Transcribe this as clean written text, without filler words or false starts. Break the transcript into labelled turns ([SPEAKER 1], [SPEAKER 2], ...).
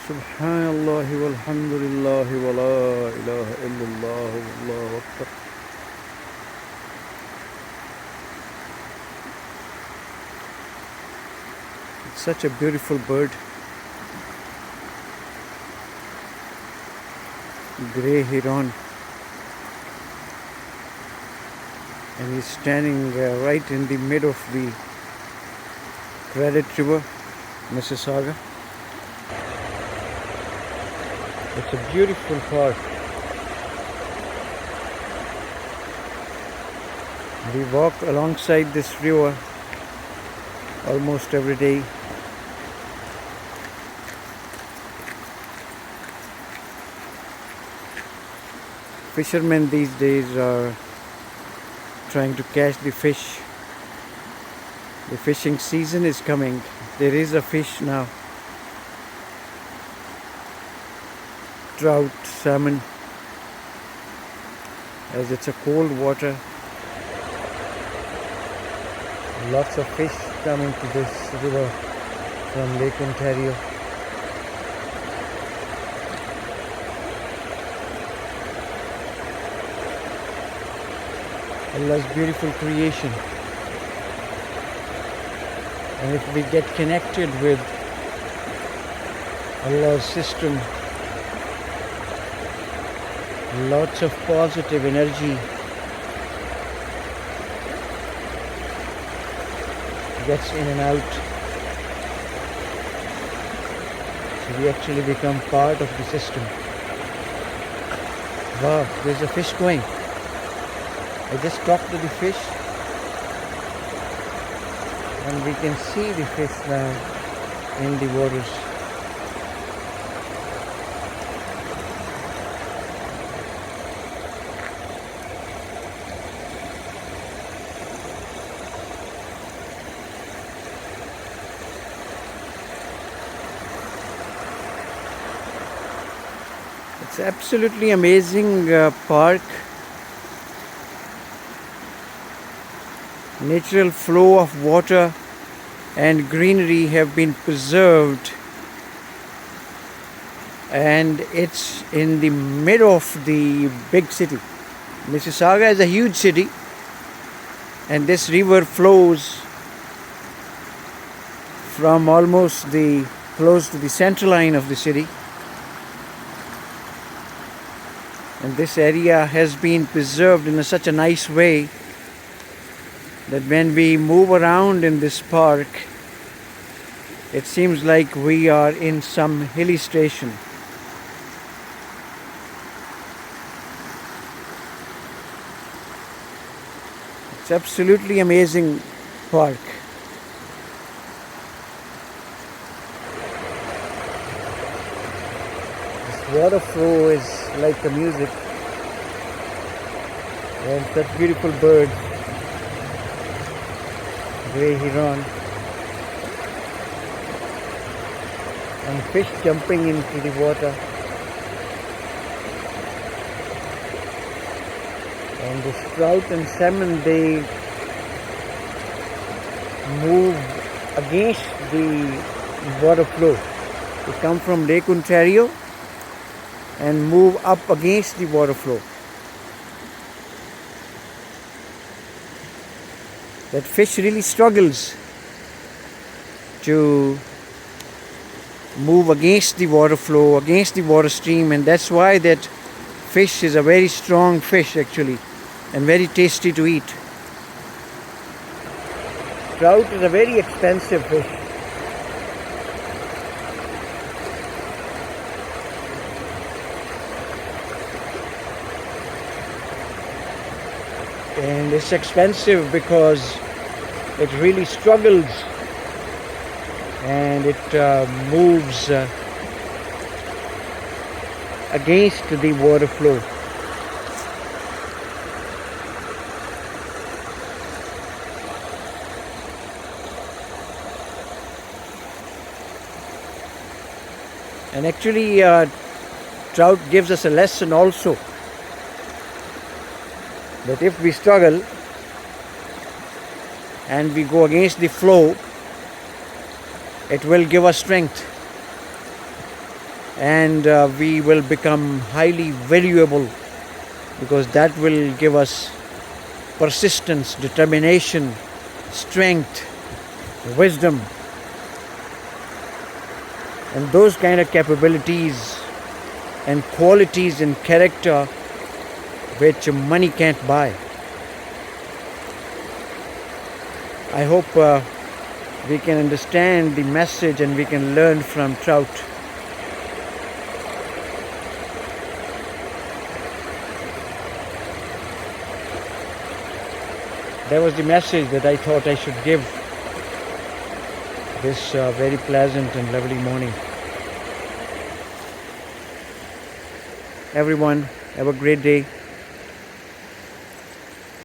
[SPEAKER 1] Subhanallah walhamdulillah wa la ilaha illallah wallahu akbar. It's such a beautiful bird. Grey heron. And he's standing right in the mid of the Credit River, Mississauga. It's a beautiful park. We walk alongside this river almost every day. Fishermen these days are trying to catch the fish. The fishing season is coming. There is a fish now. Trout, salmon, as it's a cold water. Lots of fish coming to this river from Lake Ontario. Allah's beautiful creation. And if we get connected with Allah's system, lots of positive energy gets in and out. So we actually become part of the system. Wow, there's a fish going. I just talked to the fish and we can see the fish now in the waters. It's absolutely amazing park. Natural flow of water and greenery have been preserved, and it's in the middle of the big city. Mississauga is a huge city, and this river flows from almost close to the center line of the city. And this area has been preserved in such a nice way that when we move around in this park, it seems like we are in some hilly station. It's absolutely amazing park. This water flow is like the music, and such beautiful birds. Grey heron and fish jumping into the water, and the trout and salmon, they move against the water flow. They come from Lake Ontario and move up against the water flow. That fish really struggles to move against the water flow, against the water stream, and that's why that fish is a very strong fish actually, and very tasty to eat. Trout is a very expensive fish. And it's expensive because it really struggles, and it moves against the water flow. And actually trout gives us a lesson also, that if we struggle and we go against the flow, it will give us strength. and we will become highly valuable, because that will give us persistence, determination, strength, wisdom, and those kind of capabilities and qualities in character which money can't buy. I hope we can understand the message and we can learn from Trout. That was the message that I thought I should give this very pleasant and lovely morning. Everyone, have a great day.